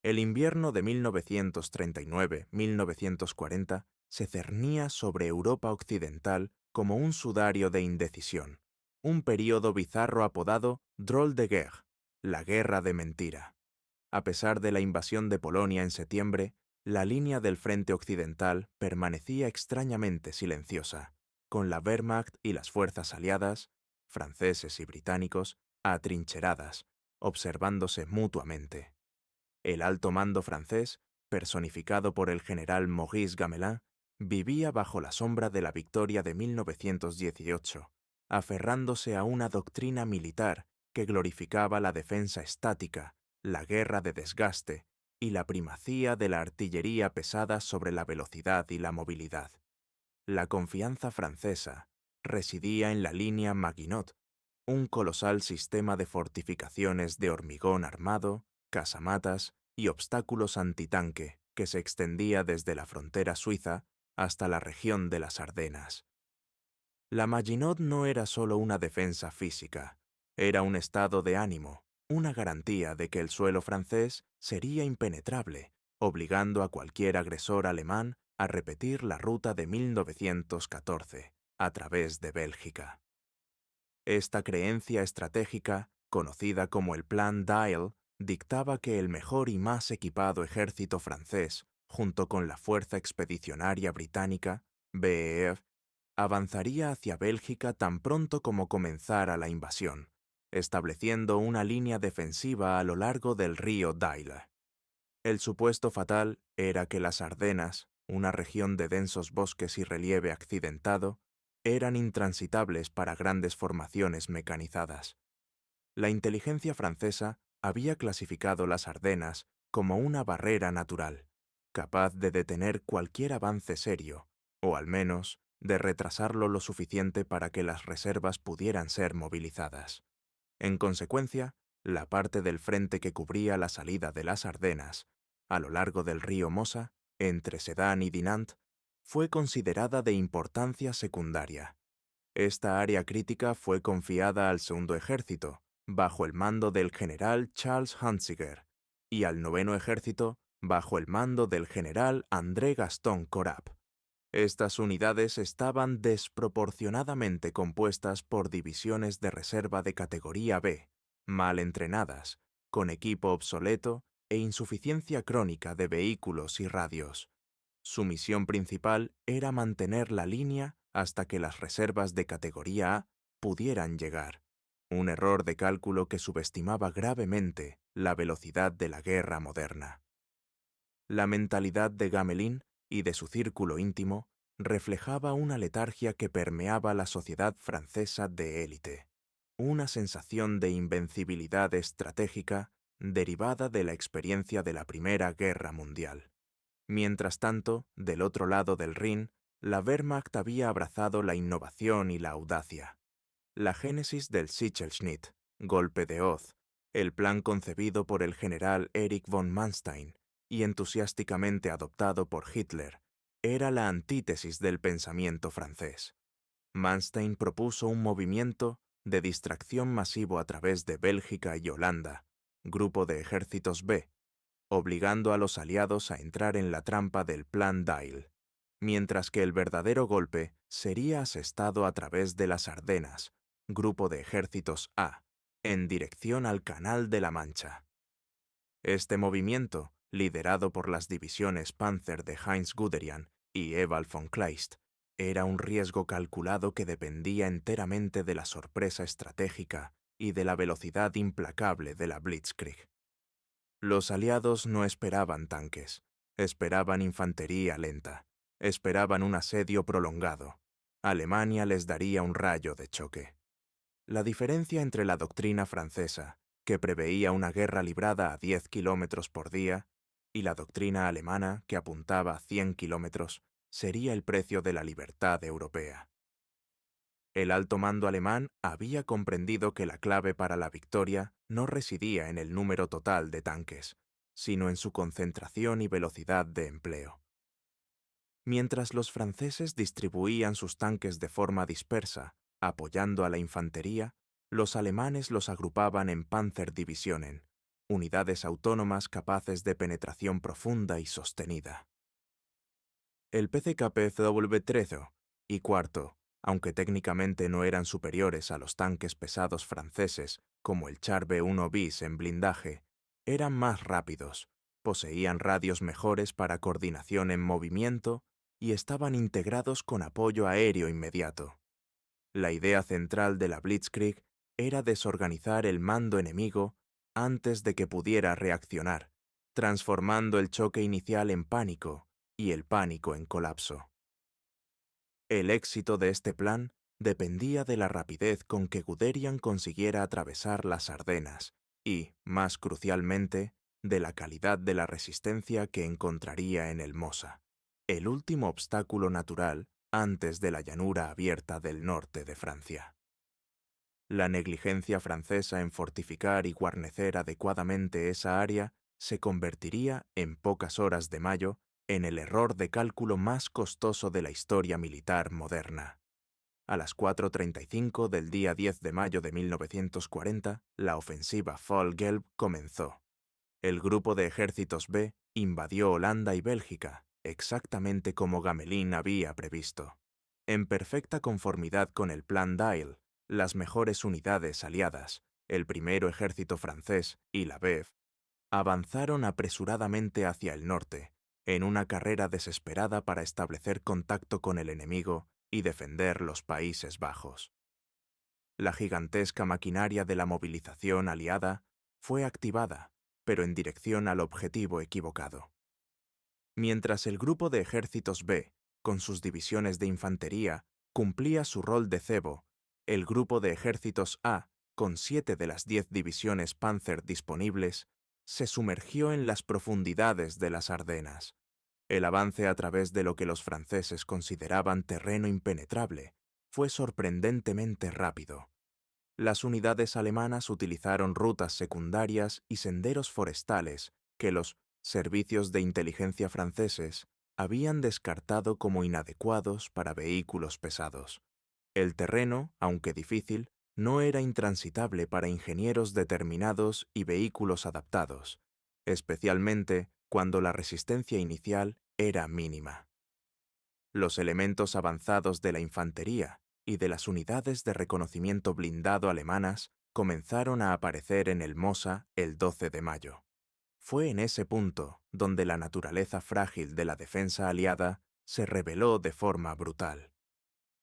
El invierno de 1939-1940 se cernía sobre Europa occidental como un sudario de indecisión, un período bizarro apodado Drôle de guerre, la guerra de mentira. A pesar de la invasión de Polonia en septiembre, la línea del frente occidental permanecía extrañamente silenciosa, con la Wehrmacht y las fuerzas aliadas, franceses y británicos, atrincheradas, observándose mutuamente. El alto mando francés, personificado por el general Maurice Gamelin, vivía bajo la sombra de la victoria de 1918, aferrándose a una doctrina militar que glorificaba la defensa estática, la guerra de desgaste y la primacía de la artillería pesada sobre la velocidad y la movilidad. La confianza francesa residía en la línea Maginot, un colosal sistema de fortificaciones de hormigón armado, casamatas y obstáculos antitanque que se extendía desde la frontera suiza hasta la región de las Ardenas. La Maginot no era solo una defensa física, era un estado de ánimo, una garantía de que el suelo francés sería impenetrable, obligando a cualquier agresor alemán a repetir la ruta de 1914, a través de Bélgica. Esta creencia estratégica, conocida como el Plan Dial, dictaba que el mejor y más equipado ejército francés, junto con la Fuerza Expedicionaria Británica, BEF, avanzaría hacia Bélgica tan pronto como comenzara la invasión, estableciendo una línea defensiva a lo largo del río Daila. El supuesto fatal era que las Ardenas, una región de densos bosques y relieve accidentado, eran intransitables para grandes formaciones mecanizadas. La inteligencia francesa había clasificado las Ardenas como una barrera natural, capaz de detener cualquier avance serio, o al menos de retrasarlo lo suficiente para que las reservas pudieran ser movilizadas. En consecuencia, la parte del frente que cubría la salida de las Ardenas, a lo largo del río Mosa, entre Sedan y Dinant, fue considerada de importancia secundaria. Esta área crítica fue confiada al Segundo Ejército, bajo el mando del general Charles Hunziker, y al Noveno Ejército, bajo el mando del general André Gaston Corap. Estas unidades estaban desproporcionadamente compuestas por divisiones de reserva de categoría B, mal entrenadas, con equipo obsoleto e insuficiencia crónica de vehículos y radios. Su misión principal era mantener la línea hasta que las reservas de categoría A pudieran llegar, un error de cálculo que subestimaba gravemente la velocidad de la guerra moderna. La mentalidad de Gamelin y de su círculo íntimo reflejaba una letargia que permeaba la sociedad francesa de élite, una sensación de invencibilidad estratégica derivada de la experiencia de la Primera Guerra Mundial. Mientras tanto, del otro lado del Rin, la Wehrmacht había abrazado la innovación y la audacia. La génesis del Sichelschnitt, golpe de hoz, el plan concebido por el general Erich von Manstein y entusiásticamente adoptado por Hitler, era la antítesis del pensamiento francés. Manstein propuso un movimiento de distracción masivo a través de Bélgica y Holanda, grupo de ejércitos B, obligando a los aliados a entrar en la trampa del Plan Dial, mientras que el verdadero golpe sería asestado a través de las Ardenas, grupo de ejércitos A, en dirección al Canal de la Mancha. Este movimiento, liderado por las divisiones Panzer de Heinz Guderian y Ewald von Kleist, era un riesgo calculado que dependía enteramente de la sorpresa estratégica y de la velocidad implacable de la Blitzkrieg. Los aliados no esperaban tanques, esperaban infantería lenta, esperaban un asedio prolongado. Alemania les daría un rayo de choque. La diferencia entre la doctrina francesa, que preveía una guerra librada a 10 kilómetros por día, y la doctrina alemana, que apuntaba a 100 kilómetros, sería el precio de la libertad europea. El alto mando alemán había comprendido que la clave para la victoria no residía en el número total de tanques, sino en su concentración y velocidad de empleo. Mientras los franceses distribuían sus tanques de forma dispersa, apoyando a la infantería, los alemanes los agrupaban en Panzerdivisionen, unidades autónomas capaces de penetración profunda y sostenida. El PCKPW-13 y IV, aunque técnicamente no eran superiores a los tanques pesados franceses como el Char B-1 bis en blindaje, eran más rápidos, poseían radios mejores para coordinación en movimiento y estaban integrados con apoyo aéreo inmediato. La idea central de la Blitzkrieg era desorganizar el mando enemigo antes de que pudiera reaccionar, transformando el choque inicial en pánico y el pánico en colapso. El éxito de este plan dependía de la rapidez con que Guderian consiguiera atravesar las Ardenas y, más crucialmente, de la calidad de la resistencia que encontraría en el Mosa, el último obstáculo natural antes de la llanura abierta del norte de Francia. La negligencia francesa en fortificar y guarnecer adecuadamente esa área se convertiría, en pocas horas de mayo, en el error de cálculo más costoso de la historia militar moderna. A las 4:35 del día 10 de mayo de 1940, la ofensiva Fall-Gelb comenzó. El grupo de ejércitos B invadió Holanda y Bélgica, exactamente como Gamelin había previsto. En perfecta conformidad con el Plan Dyle, las mejores unidades aliadas, el primero ejército francés y la BEF, avanzaron apresuradamente hacia el norte, en una carrera desesperada para establecer contacto con el enemigo y defender los Países Bajos. La gigantesca maquinaria de la movilización aliada fue activada, pero en dirección al objetivo equivocado. Mientras el grupo de ejércitos B, con sus divisiones de infantería, cumplía su rol de cebo, el grupo de ejércitos A, con 7 de las 10 divisiones Panzer disponibles, se sumergió en las profundidades de las Ardenas. El avance a través de lo que los franceses consideraban terreno impenetrable fue sorprendentemente rápido. Las unidades alemanas utilizaron rutas secundarias y senderos forestales que los servicios de inteligencia franceses habían descartado como inadecuados para vehículos pesados. El terreno, aunque difícil, no era intransitable para ingenieros determinados y vehículos adaptados, especialmente cuando la resistencia inicial era mínima. Los elementos avanzados de la infantería y de las unidades de reconocimiento blindado alemanas comenzaron a aparecer en el Mosa el 12 de mayo. Fue en ese punto donde la naturaleza frágil de la defensa aliada se reveló de forma brutal.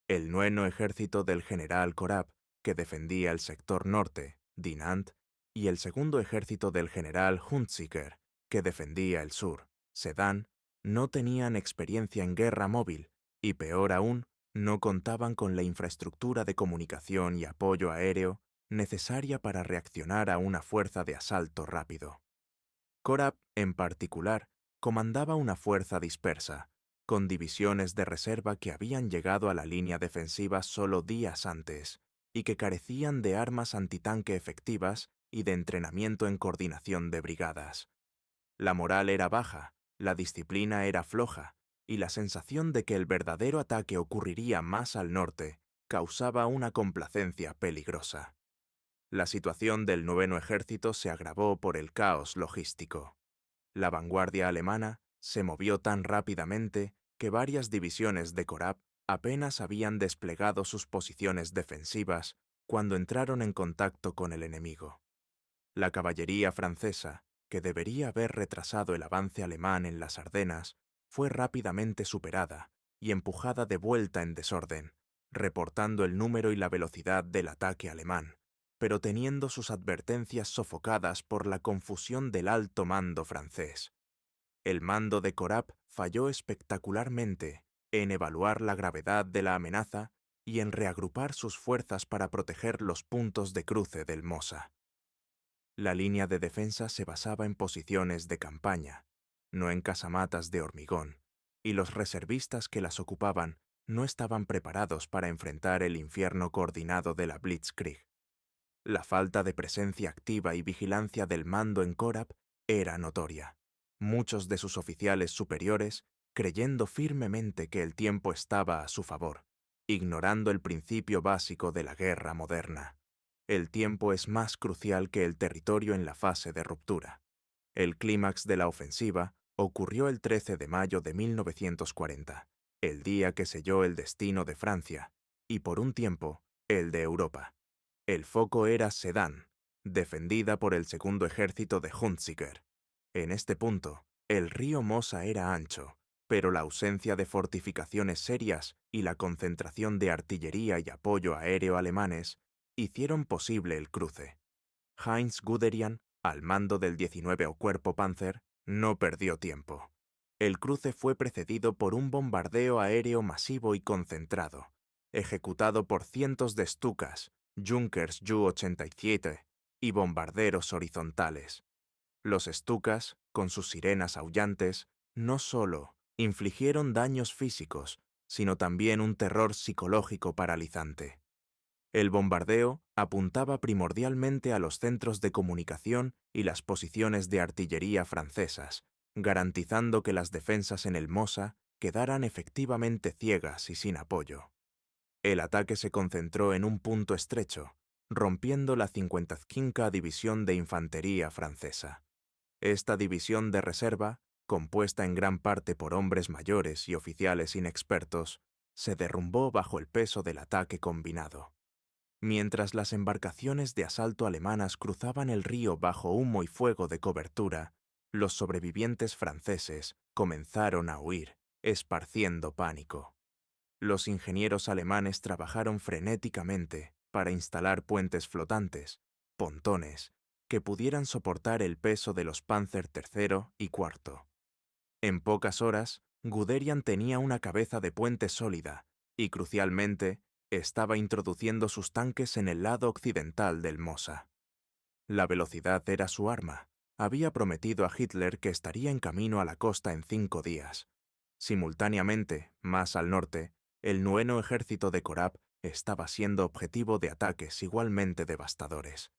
El noveno ejército del general Korab, que defendía el sector norte, Dinant, y el segundo ejército del general Hunziker, que defendía el sur, Sedan, no tenían experiencia en guerra móvil y, peor aún, no contaban con la infraestructura de comunicación y apoyo aéreo necesaria para reaccionar a una fuerza de asalto rápido. Korab, en particular, comandaba una fuerza dispersa, con divisiones de reserva que habían llegado a la línea defensiva solo días antes y que carecían de armas antitanque efectivas y de entrenamiento en coordinación de brigadas. La moral era baja, la disciplina era floja, y la sensación de que el verdadero ataque ocurriría más al norte causaba una complacencia peligrosa. La situación del noveno ejército se agravó por el caos logístico. La vanguardia alemana se movió tan rápidamente que varias divisiones de Korab apenas habían desplegado sus posiciones defensivas cuando entraron en contacto con el enemigo. La caballería francesa, que debería haber retrasado el avance alemán en las Ardenas, fue rápidamente superada y empujada de vuelta en desorden, reportando el número y la velocidad del ataque alemán, pero teniendo sus advertencias sofocadas por la confusión del alto mando francés. El mando de Korab falló espectacularmente en evaluar la gravedad de la amenaza y en reagrupar sus fuerzas para proteger los puntos de cruce del Mosa. La línea de defensa se basaba en posiciones de campaña, no en casamatas de hormigón, y los reservistas que las ocupaban no estaban preparados para enfrentar el infierno coordinado de la Blitzkrieg. La falta de presencia activa y vigilancia del mando en Korab era notoria. Muchos de sus oficiales superiores, creyendo firmemente que el tiempo estaba a su favor, ignorando el principio básico de la guerra moderna. El tiempo es más crucial que el territorio en la fase de ruptura. El clímax de la ofensiva ocurrió el 13 de mayo de 1940, el día que selló el destino de Francia, y por un tiempo, el de Europa. El foco era Sedan, defendida por el segundo ejército de Hunziker. En este punto, el río Mosa era ancho, pero la ausencia de fortificaciones serias y la concentración de artillería y apoyo aéreo alemanes hicieron posible el cruce. Heinz Guderian, al mando del 19 Cuerpo Panzer, no perdió tiempo. El cruce fue precedido por un bombardeo aéreo masivo y concentrado, ejecutado por cientos de Stukas, Junkers Ju-87 y bombarderos horizontales. Los Stukas, con sus sirenas aullantes, no solo infligieron daños físicos, sino también un terror psicológico paralizante. El bombardeo apuntaba primordialmente a los centros de comunicación y las posiciones de artillería francesas, garantizando que las defensas en el Mosa quedaran efectivamente ciegas y sin apoyo. El ataque se concentró en un punto estrecho, rompiendo la 55ª División de Infantería francesa. Esta división de reserva, compuesta en gran parte por hombres mayores y oficiales inexpertos, se derrumbó bajo el peso del ataque combinado. Mientras las embarcaciones de asalto alemanas cruzaban el río bajo humo y fuego de cobertura, los sobrevivientes franceses comenzaron a huir, esparciendo pánico. Los ingenieros alemanes trabajaron frenéticamente para instalar puentes flotantes, pontones, que pudieran soportar el peso de los Panzer III y IV. En pocas horas, Guderian tenía una cabeza de puente sólida y, crucialmente, estaba introduciendo sus tanques en el lado occidental del Mosa. La velocidad era su arma. Había prometido a Hitler que estaría en camino a la costa en 5 días. Simultáneamente, más al norte, el 9º ejército de Korab estaba siendo objetivo de ataques igualmente devastadores.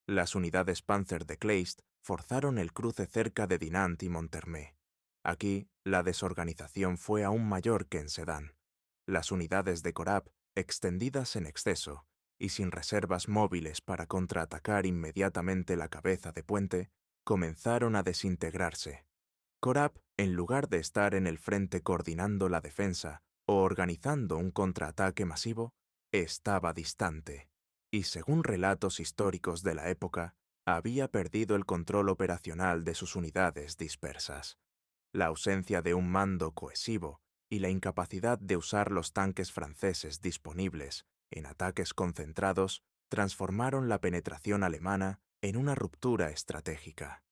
Las unidades Panzer de Kleist forzaron el cruce cerca de Dinant y Monthermé. Aquí, la desorganización fue aún mayor que en Sedan. Las unidades de Korab, extendidas en exceso y sin reservas móviles para contraatacar inmediatamente la cabeza de puente, comenzaron a desintegrarse. Korab, en lugar de estar en el frente coordinando la defensa o organizando un contraataque masivo, estaba distante, y según relatos históricos de la época, había perdido el control operacional de sus unidades dispersas. La ausencia de un mando cohesivo y la incapacidad de usar los tanques franceses disponibles en ataques concentrados transformaron la penetración alemana en una ruptura estratégica.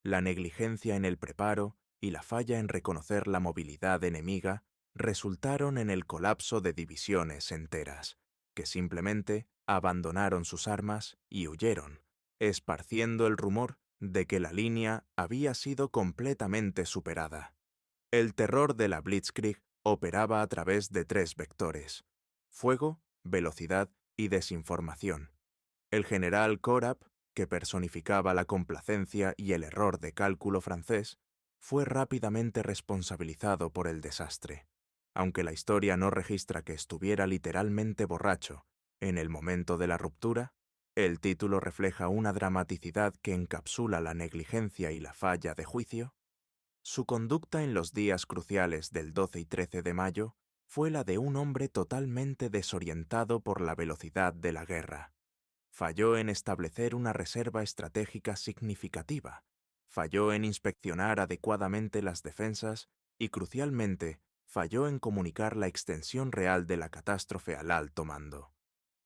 La negligencia en el preparo y la falla en reconocer la movilidad enemiga resultaron en el colapso de divisiones enteras, que simplemente abandonaron sus armas y huyeron, esparciendo el rumor de que la línea había sido completamente superada. El terror de la Blitzkrieg operaba a través de 3 vectores: fuego, velocidad y desinformación. El general Korab, que personificaba la complacencia y el error de cálculo francés, fue rápidamente responsabilizado por el desastre. Aunque la historia no registra que estuviera literalmente borracho en el momento de la ruptura, el título refleja una dramaticidad que encapsula la negligencia y la falla de juicio. Su conducta en los días cruciales del 12 y 13 de mayo fue la de un hombre totalmente desorientado por la velocidad de la guerra. Falló en establecer una reserva estratégica significativa, falló en inspeccionar adecuadamente las defensas y, crucialmente, falló en comunicar la extensión real de la catástrofe al alto mando.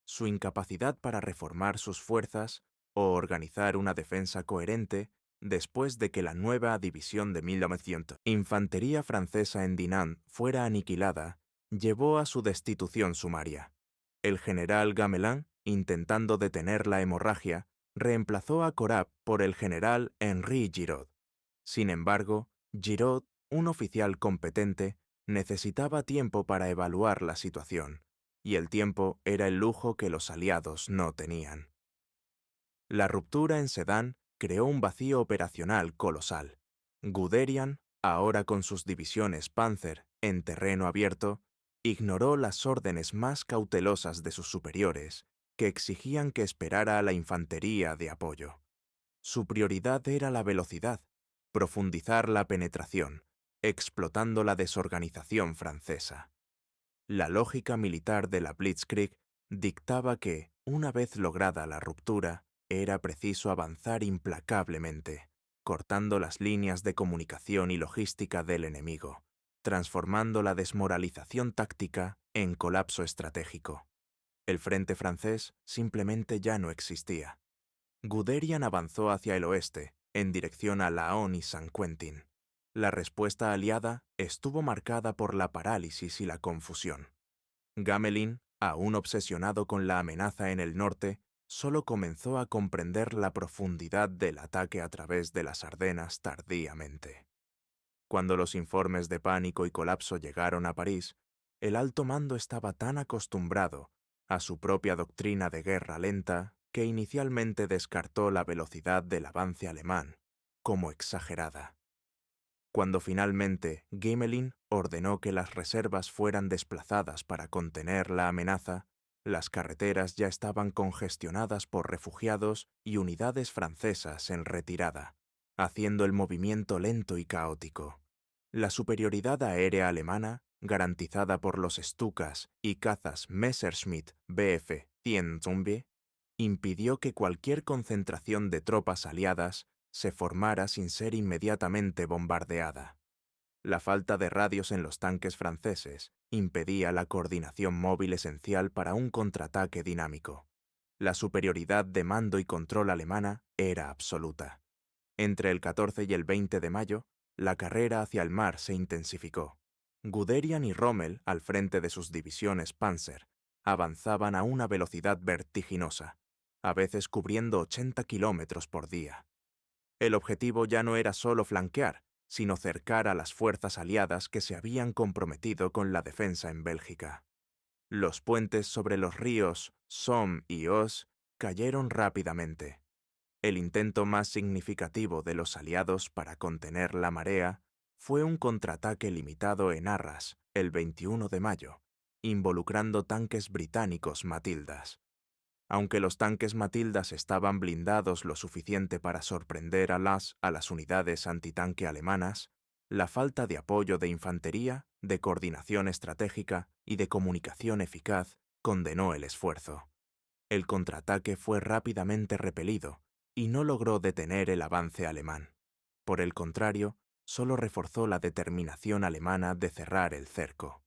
Su incapacidad para reformar sus fuerzas o organizar una defensa coherente después de que la nueva división de 1900 Infantería francesa en Dinant fuera aniquilada, llevó a su destitución sumaria. El general Gamelin, intentando detener la hemorragia, reemplazó a Korab por el general Henri Giraud. Sin embargo, Giraud, un oficial competente, necesitaba tiempo para evaluar la situación, y el tiempo era el lujo que los aliados no tenían. La ruptura en Sedan creó un vacío operacional colosal. Guderian, ahora con sus divisiones Panzer en terreno abierto, ignoró las órdenes más cautelosas de sus superiores que exigían que esperara a la infantería de apoyo. Su prioridad era la velocidad, profundizar la penetración, explotando la desorganización francesa. La lógica militar de la Blitzkrieg dictaba que, una vez lograda la ruptura, era preciso avanzar implacablemente, cortando las líneas de comunicación y logística del enemigo, transformando la desmoralización táctica en colapso estratégico. El frente francés simplemente ya no existía. Guderian avanzó hacia el oeste, en dirección a Laon y Saint-Quentin. La respuesta aliada estuvo marcada por la parálisis y la confusión. Gamelin, aún obsesionado con la amenaza en el norte, solo comenzó a comprender la profundidad del ataque a través de las Ardenas tardíamente. Cuando los informes de pánico y colapso llegaron a París, el alto mando estaba tan acostumbrado a su propia doctrina de guerra lenta que inicialmente descartó la velocidad del avance alemán como exagerada. Cuando finalmente Gmelin ordenó que las reservas fueran desplazadas para contener la amenaza, las carreteras ya estaban congestionadas por refugiados y unidades francesas en retirada, haciendo el movimiento lento y caótico. La superioridad aérea alemana, garantizada por los Stukas y cazas Messerschmitt Bf 100 Zombie, impidió que cualquier concentración de tropas aliadas se formara sin ser inmediatamente bombardeada. La falta de radios en los tanques franceses impedía la coordinación móvil esencial para un contraataque dinámico. La superioridad de mando y control alemana era absoluta. Entre el 14 y el 20 de mayo, la carrera hacia el mar se intensificó. Guderian y Rommel, al frente de sus divisiones Panzer, avanzaban a una velocidad vertiginosa, a veces cubriendo 80 kilómetros por día. El objetivo ya no era solo flanquear, sino cercar a las fuerzas aliadas que se habían comprometido con la defensa en Bélgica. Los puentes sobre los ríos Somme y Oise cayeron rápidamente. El intento más significativo de los aliados para contener la marea fue un contraataque limitado en Arras el 21 de mayo, involucrando tanques británicos Matildas. Aunque los tanques Matildas estaban blindados lo suficiente para sorprender a las unidades antitanque alemanas, la falta de apoyo de infantería, de coordinación estratégica y de comunicación eficaz condenó el esfuerzo. El contraataque fue rápidamente repelido y no logró detener el avance alemán. Por el contrario, solo reforzó la determinación alemana de cerrar el cerco.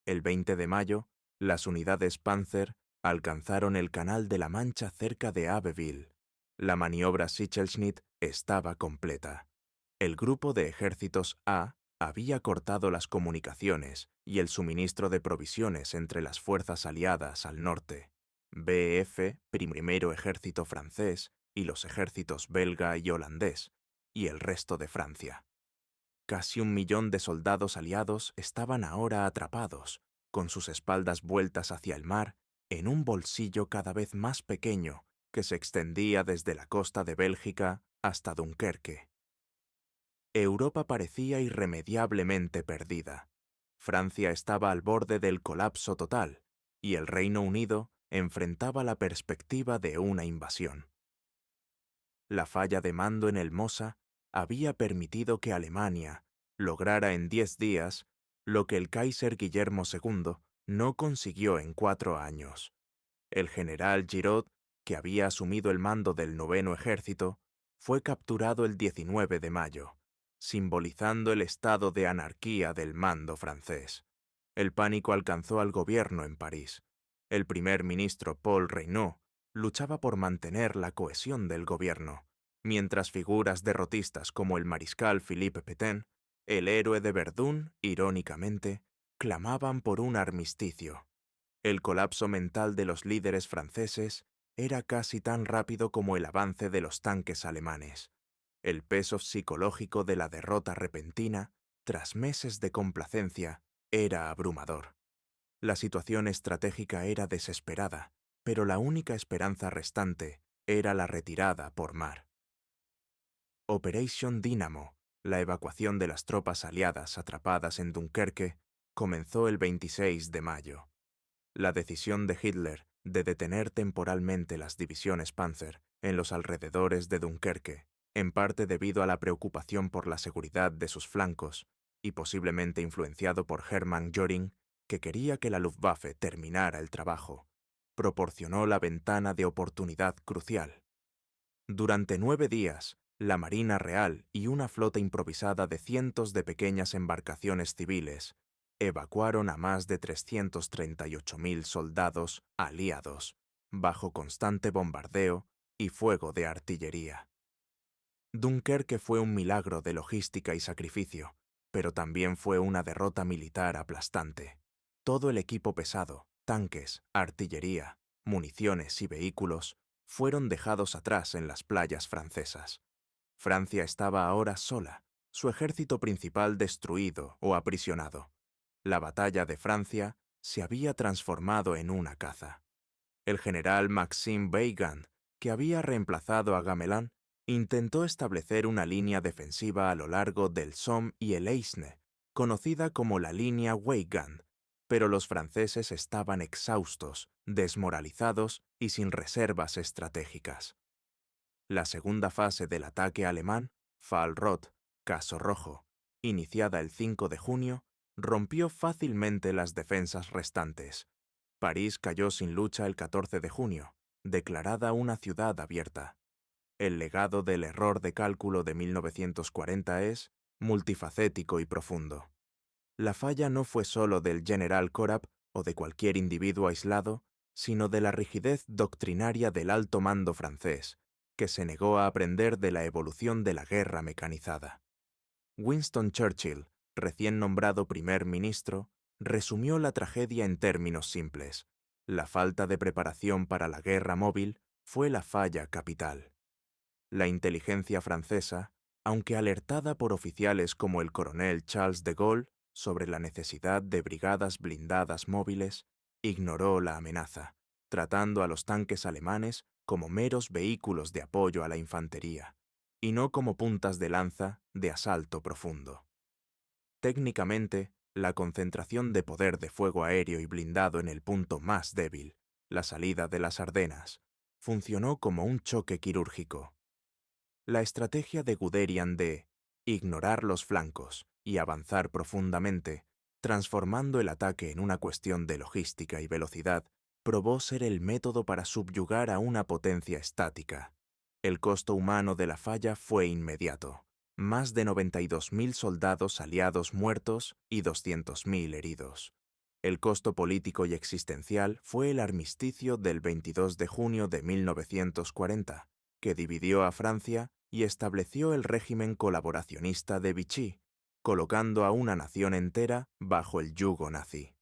El 20 de mayo, las unidades Panzer alcanzaron el Canal de la Mancha cerca de Abbeville. La maniobra Sichelschnitt estaba completa. El grupo de ejércitos A había cortado las comunicaciones y el suministro de provisiones entre las fuerzas aliadas al norte. BF, primero ejército francés, y los ejércitos belga y holandés, y el resto de Francia. Casi 1 millón de soldados aliados estaban ahora atrapados, con sus espaldas vueltas hacia el mar, en un bolsillo cada vez más pequeño que se extendía desde la costa de Bélgica hasta Dunkerque. Europa parecía irremediablemente perdida. Francia estaba al borde del colapso total, y el Reino Unido enfrentaba la perspectiva de una invasión. La falla de mando en el Mosa había permitido que Alemania lograra en 10 días lo que el Kaiser Guillermo II no consiguió en 4 años. El general Giraud, que había asumido el mando del 9º Ejército, fue capturado el 19 de mayo, simbolizando el estado de anarquía del mando francés. El pánico alcanzó al gobierno en París. El primer ministro Paul Reynaud luchaba por mantener la cohesión del gobierno, mientras figuras derrotistas como el mariscal Philippe Pétain, el héroe de Verdún, irónicamente, clamaban por un armisticio. El colapso mental de los líderes franceses era casi tan rápido como el avance de los tanques alemanes. El peso psicológico de la derrota repentina, tras meses de complacencia, era abrumador. La situación estratégica era desesperada, pero la única esperanza restante era la retirada por mar. Operation Dynamo, la evacuación de las tropas aliadas atrapadas en Dunkerque, comenzó el 26 de mayo. La decisión de Hitler de detener temporalmente las divisiones Panzer en los alrededores de Dunkerque, en parte debido a la preocupación por la seguridad de sus flancos y posiblemente influenciado por Hermann Göring, que quería que la Luftwaffe terminara el trabajo, proporcionó la ventana de oportunidad crucial. Durante 9 días, la Marina Real y una flota improvisada de cientos de pequeñas embarcaciones civiles evacuaron a más de 338.000 soldados aliados, bajo constante bombardeo y fuego de artillería. Dunkerque fue un milagro de logística y sacrificio, pero también fue una derrota militar aplastante. Todo el equipo pesado, tanques, artillería, municiones y vehículos fueron dejados atrás en las playas francesas. Francia estaba ahora sola, su ejército principal destruido o aprisionado. La batalla de Francia se había transformado en una caza. El general Maxime Weygand, que había reemplazado a Gamelin, intentó establecer una línea defensiva a lo largo del Somme y el Aisne, conocida como la línea Weygand, pero los franceses estaban exhaustos, desmoralizados y sin reservas estratégicas. La segunda fase del ataque alemán, Fall Rot, Caso Rojo, iniciada el 5 de junio, rompió fácilmente las defensas restantes. París cayó sin lucha el 14 de junio, declarada una ciudad abierta. El legado del error de cálculo de 1940 es multifacético y profundo. La falla no fue solo del general Korab o de cualquier individuo aislado, sino de la rigidez doctrinaria del alto mando francés, que se negó a aprender de la evolución de la guerra mecanizada. Winston Churchill, recién nombrado primer ministro, resumió la tragedia en términos simples. La falta de preparación para la guerra móvil fue la falla capital. La inteligencia francesa, aunque alertada por oficiales como el coronel Charles de Gaulle sobre la necesidad de brigadas blindadas móviles, ignoró la amenaza, tratando a los tanques alemanes como meros vehículos de apoyo a la infantería, y no como puntas de lanza de asalto profundo. Técnicamente, la concentración de poder de fuego aéreo y blindado en el punto más débil, la salida de las Ardenas, funcionó como un choque quirúrgico. La estrategia de Guderian de ignorar los flancos y avanzar profundamente, transformando el ataque en una cuestión de logística y velocidad, probó ser el método para subyugar a una potencia estática. El costo humano de la falla fue inmediato. Más de 92.000 soldados aliados muertos y 200.000 heridos. El costo político y existencial fue el armisticio del 22 de junio de 1940, que dividió a Francia y estableció el régimen colaboracionista de Vichy, colocando a una nación entera bajo el yugo nazi.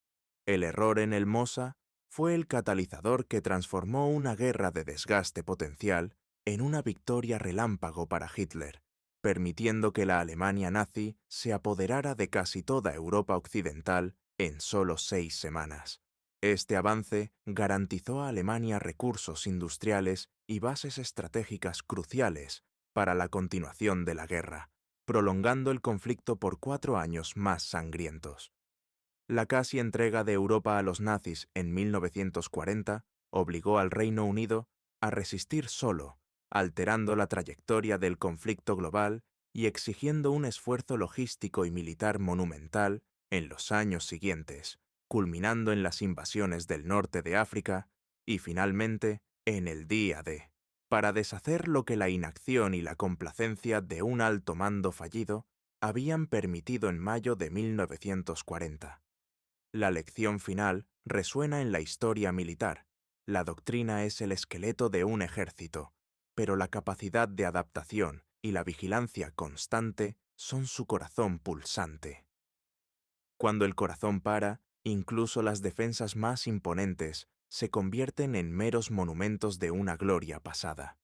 El error en el Mosa fue el catalizador que transformó una guerra de desgaste potencial en una victoria relámpago para Hitler, permitiendo que la Alemania nazi se apoderara de casi toda Europa occidental en solo 6 semanas. Este avance garantizó a Alemania recursos industriales y bases estratégicas cruciales para la continuación de la guerra, prolongando el conflicto por 4 años más sangrientos. La casi entrega de Europa a los nazis en 1940 obligó al Reino Unido a resistir solo, alterando la trayectoria del conflicto global y exigiendo un esfuerzo logístico y militar monumental en los años siguientes, culminando en las invasiones del norte de África y finalmente en el Día D, para deshacer lo que la inacción y la complacencia de un alto mando fallido habían permitido en mayo de 1940. La lección final resuena en la historia militar. La doctrina es el esqueleto de un ejército, pero la capacidad de adaptación y la vigilancia constante son su corazón pulsante. Cuando el corazón para, incluso las defensas más imponentes se convierten en meros monumentos de una gloria pasada.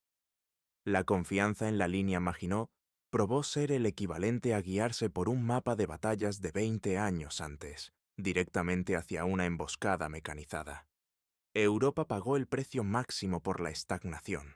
La confianza en la línea Maginot probó ser el equivalente a guiarse por un mapa de batallas de 20 años antes, directamente hacia una emboscada mecanizada. Europa pagó el precio máximo por la estagnación.